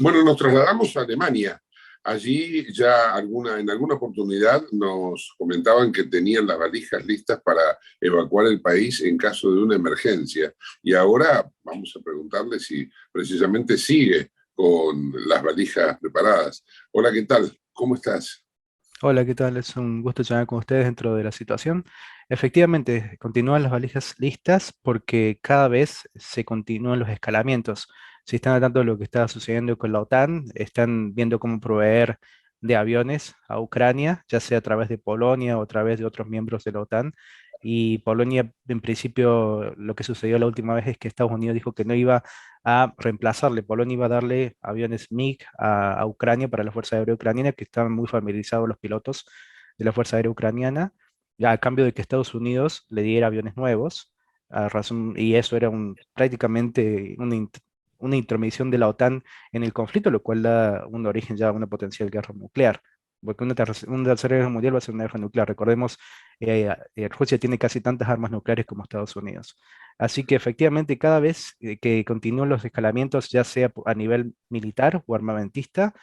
Bueno, nos trasladamos a Alemania. Allí ya en alguna oportunidad nos comentaban que tenían las valijas listas para evacuar el país en caso de una emergencia. Y ahora vamos a preguntarle si precisamente sigue con las valijas preparadas. Hola, ¿qué tal? ¿Cómo estás? Hola, ¿qué tal? Es un gusto charlar con ustedes dentro de la situación. Efectivamente, continúan las valijas listas porque cada vez se continúan los escalamientos. Si están al tanto de lo que está sucediendo con la OTAN, están viendo cómo proveer de aviones a Ucrania, ya sea a través de Polonia o a través de otros miembros de la OTAN. Y Polonia, en principio, lo que sucedió la última vez es que Estados Unidos dijo que no iba a reemplazarle. Polonia iba a darle aviones MiG a Ucrania para la Fuerza Aérea Ucraniana, que estaban muy familiarizados los pilotos de la Fuerza Aérea Ucraniana, ya a cambio de que Estados Unidos le diera aviones nuevos, y eso era prácticamente una intromisión de la OTAN en el conflicto, lo cual da un origen ya a una potencial guerra nuclear. Porque una tercera guerra mundial va a ser una guerra nuclear. Recordemos, Rusia tiene casi tantas armas nucleares como Estados Unidos. Así que efectivamente cada vez que continúan los escalamientos, ya sea a nivel militar o armamentista,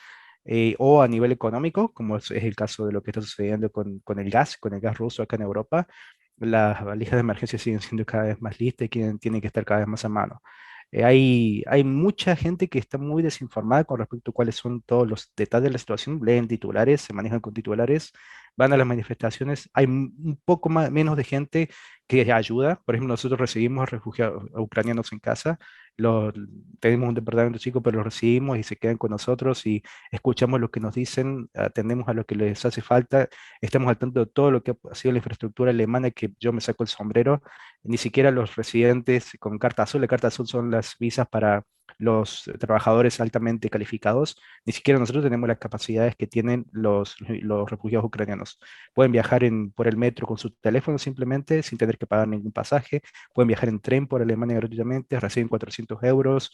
o a nivel económico, como es el caso de lo que está sucediendo con el gas ruso acá en Europa, las valijas de emergencia siguen siendo cada vez más listas y tienen que estar cada vez más a mano. Hay mucha gente que está muy desinformada con respecto a cuáles son todos los detalles de la situación, leen titulares, se manejan con titulares, van a las manifestaciones, hay un poco más, menos de gente que ayuda. Por ejemplo, nosotros recibimos a refugiados ucranianos en casa, los, tenemos un departamento chico, pero los recibimos y se quedan con nosotros y escuchamos lo que nos dicen, atendemos a lo que les hace falta, estamos al tanto de todo lo que ha sido la infraestructura alemana, que yo me saco el sombrero. Ni siquiera los residentes con carta azul, la carta azul son las visas para los trabajadores altamente calificados, ni siquiera nosotros tenemos las capacidades que tienen los refugiados ucranianos. Pueden viajar por el metro con su teléfono simplemente, sin tener que pagar ningún pasaje, pueden viajar en tren por Alemania gratuitamente, reciben 400 euros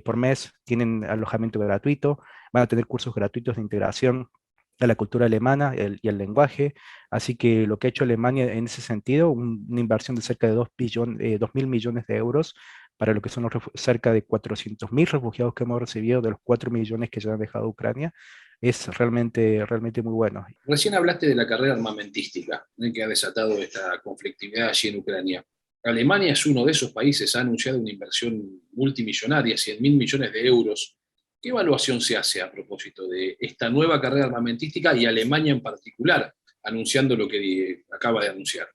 por mes, tienen alojamiento gratuito, van a tener cursos gratuitos de integración a la cultura alemana y el lenguaje. Así que lo que ha hecho Alemania en ese sentido, una inversión de cerca de 2.000 millones de euros para lo que son cerca de 400.000 refugiados que hemos recibido de los 4 millones que ya han dejado Ucrania, es realmente muy bueno. Recién hablaste de la carrera armamentística, que ha desatado esta conflictividad allí en Ucrania. Alemania es uno de esos países, ha anunciado una inversión multimillonaria, 100.000 millones de euros. ¿Qué evaluación se hace a propósito de esta nueva carrera armamentística y Alemania en particular, anunciando lo que acaba de anunciar?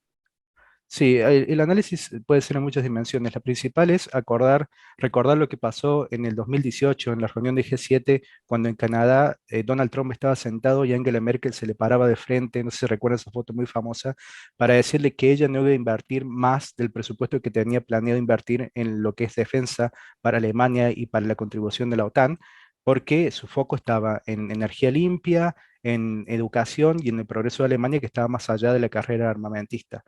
Sí, el análisis puede ser en muchas dimensiones. La principal es recordar lo que pasó en el 2018 en la reunión de G7, cuando en Canadá Donald Trump estaba sentado y Angela Merkel se le paraba de frente, no sé si recuerdan esa foto muy famosa, para decirle que ella no iba a invertir más del presupuesto que tenía planeado invertir en lo que es defensa para Alemania y para la contribución de la OTAN, porque su foco estaba en energía limpia, en educación y en el progreso de Alemania, que estaba más allá de la carrera armamentista.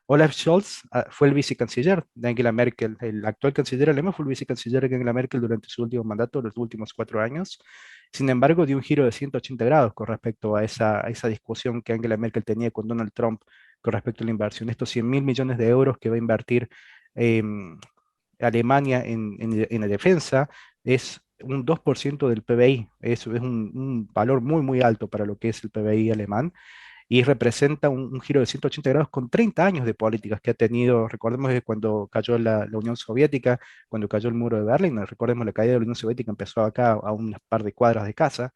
Olaf Scholz fue el vicecanciller de Angela Merkel. El actual canciller alemán fue el vicecanciller de Angela Merkel durante su último mandato, los últimos 4 años. Sin embargo, dio un giro de 180 grados con respecto a esa discusión que Angela Merkel tenía con Donald Trump con respecto a la inversión. Estos 100.000 millones de euros que va a invertir eh, Alemania en la defensa es un 2% del PBI. Eso es un valor muy, muy alto para lo que es el PBI alemán y representa un giro de 180 grados con 30 años de políticas que ha tenido. Recordemos que cuando cayó la Unión Soviética, cuando cayó el muro de Berlín, recordemos la caída de la Unión Soviética empezó acá a un par de cuadras de casa.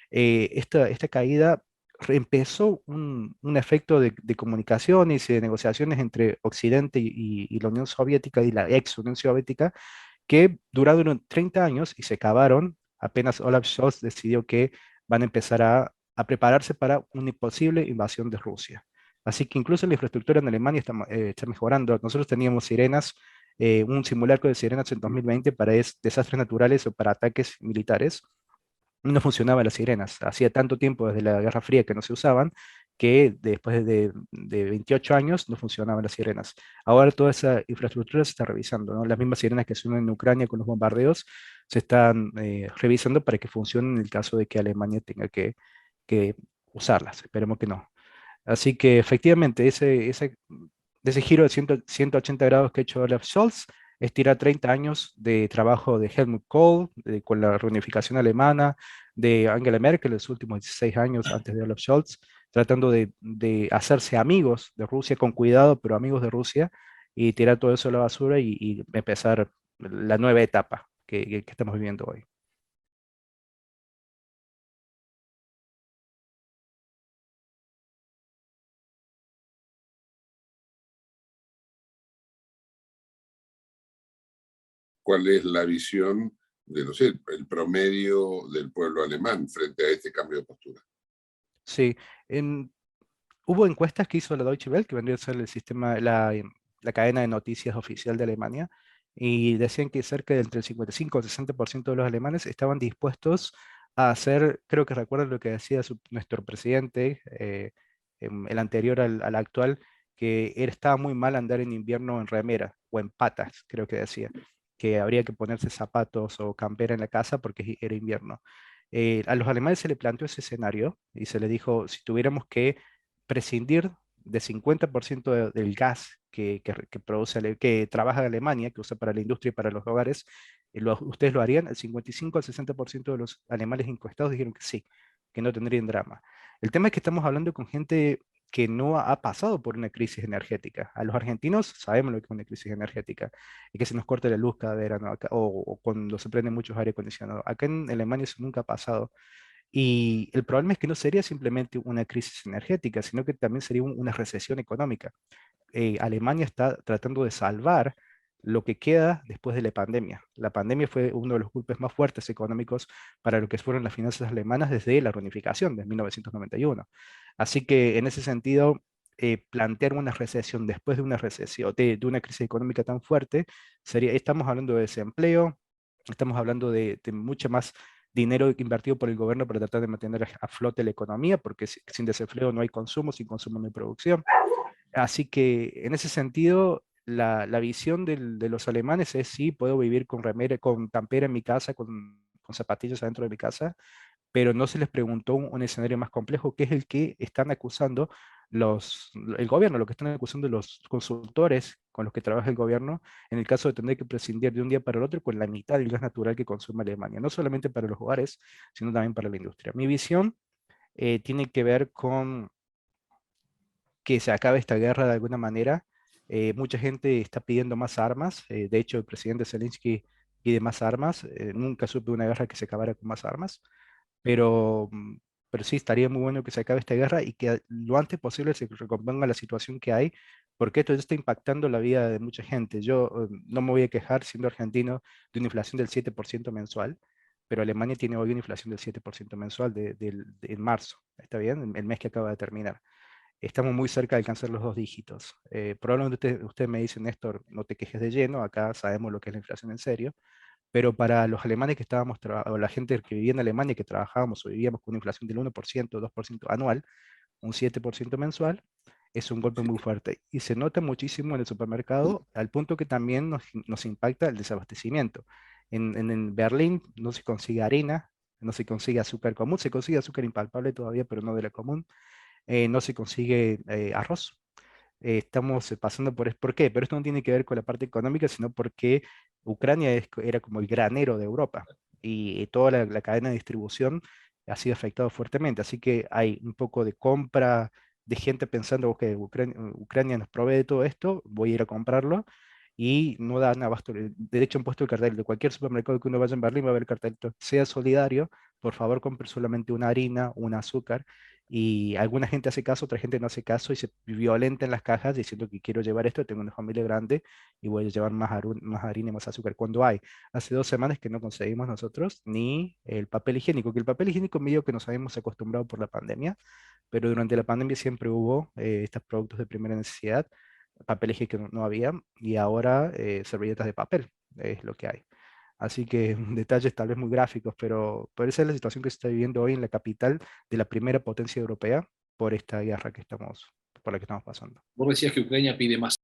Esta caída empezó un efecto de comunicaciones y de negociaciones entre Occidente y la Unión Soviética y la ex Unión Soviética, que duraron 30 años y se acabaron apenas Olaf Scholz decidió que van a empezar a prepararse para una posible invasión de Rusia. Así que incluso la infraestructura en Alemania está mejorando. Nosotros teníamos sirenas, un simulacro de sirenas en 2020 para desastres naturales o para ataques militares. No funcionaban las sirenas. Hacía tanto tiempo desde la Guerra Fría que no se usaban que después de 28 años no funcionaban las sirenas. Ahora toda esa infraestructura se está revisando, ¿no? Las mismas sirenas que suenan en Ucrania con los bombardeos se están revisando para que funcionen en el caso de que Alemania tenga que usarlas. Esperemos que no. Así que efectivamente ese giro de 180 grados que ha hecho Olaf Scholz es tirar 30 años de trabajo de Helmut Kohl, con la reunificación alemana, de Angela Merkel, los últimos 16 años antes de Olaf Scholz, tratando de hacerse amigos de Rusia, con cuidado, pero amigos de Rusia, y tirar todo eso a la basura y empezar la nueva etapa que estamos viviendo hoy. ¿Cuál es la visión de, no sé, el promedio del pueblo alemán frente a este cambio de postura? Sí, hubo encuestas que hizo la Deutsche Welle, que vendría a ser el sistema, la cadena de noticias oficial de Alemania, y decían que cerca del entre el 55 y 60% de los alemanes estaban dispuestos a hacer, creo que recuerdo lo que decía nuestro presidente, el anterior al actual, que estaba muy mal andar en invierno en remera o en patas, creo que decía, que habría que ponerse zapatos o campera en la casa porque era invierno. A los alemanes se le planteó ese escenario y se les dijo, si tuviéramos que prescindir de 50% del gas que produce, que trabaja en Alemania, que usa para la industria y para los hogares, ¿ustedes lo harían? El 55 al 60% de los alemanes encuestados dijeron que sí, que no tendrían drama. El tema es que estamos hablando con gente que no ha pasado por una crisis energética. A los argentinos sabemos lo que es una crisis energética, y que se nos corte la luz cada verano o cuando se prenden muchos aire acondicionado. Acá en Alemania eso nunca ha pasado. Y el problema es que no sería simplemente una crisis energética, sino que también sería una recesión económica. Alemania está tratando de salvar lo que queda después de la pandemia. La pandemia fue uno de los golpes más fuertes económicos para lo que fueron las finanzas alemanas desde la reunificación de 1991. Así que en ese sentido, plantear una recesión después de una recesión, de una crisis económica tan fuerte, estamos hablando de desempleo, estamos hablando de mucho más dinero invertido por el gobierno para tratar de mantener a flote la economía, porque sin desempleo no hay consumo, sin consumo no hay producción. Así que en ese sentido, la visión de los alemanes es sí, puedo vivir con remera, con campera en mi casa, con zapatillas adentro de mi casa, pero no se les preguntó un escenario más complejo, que es el que están acusando el gobierno, lo que están acusando los consultores con los que trabaja el gobierno, en el caso de tener que prescindir de un día para el otro con la mitad del gas natural que consume Alemania, no solamente para los hogares, sino también para la industria. Mi visión tiene que ver con que se acabe esta guerra de alguna manera. Mucha gente está pidiendo más armas. De hecho, el presidente Zelensky pide más armas. Nunca supe una guerra que se acabara con más armas. Pero, pero sí, estaría muy bueno que se acabe esta guerra y que lo antes posible se recomponga la situación que hay, porque esto ya está impactando la vida de mucha gente. Yo no me voy a quejar, siendo argentino, de una inflación del 7% mensual, pero Alemania tiene hoy una inflación del 7% mensual en marzo. ¿Está bien? El mes que acaba de terminar. Estamos muy cerca de alcanzar los dos dígitos. Probablemente usted me dice, Néstor, no te quejes de lleno, acá sabemos lo que es la inflación en serio, pero para los alemanes que estábamos, o la gente que vivía en Alemania, que trabajábamos o vivíamos con una inflación del 1%, 2% anual, un 7% mensual, es un golpe Sí. muy fuerte. Y se nota muchísimo en el supermercado, al punto que también nos impacta el desabastecimiento. En Berlín no se consigue harina, no se consigue azúcar común, se consigue azúcar impalpable todavía, pero no de la común. No se consigue arroz. Estamos pasando ¿por qué? Pero esto no tiene que ver con la parte económica, sino porque Ucrania era como el granero de Europa y toda la cadena de distribución ha sido afectada fuertemente. Así que hay un poco de compra de gente pensando, ok, Ucrania nos provee de todo esto, voy a ir a comprarlo y no dan abasto. De hecho, han puesto el cartel de cualquier supermercado que uno vaya en Berlín, va a haber el cartel, sea solidario, por favor compre solamente una harina, un azúcar, y alguna gente hace caso, otra gente no hace caso y se violenta en las cajas diciendo que quiero llevar esto, tengo una familia grande y voy a llevar más harina y más azúcar. Cuando hay, hace 2 semanas que no conseguimos nosotros ni el papel higiénico, que el papel higiénico medio que nos habíamos acostumbrado por la pandemia, pero durante la pandemia siempre hubo estos productos de primera necesidad, papel higiénico no había, y ahora servilletas de papel es lo que hay. Así que detalles tal vez muy gráficos, pero esa es la situación que se está viviendo hoy en la capital de la primera potencia europea por esta guerra por la que estamos pasando. Vos decías que Ucrania pide más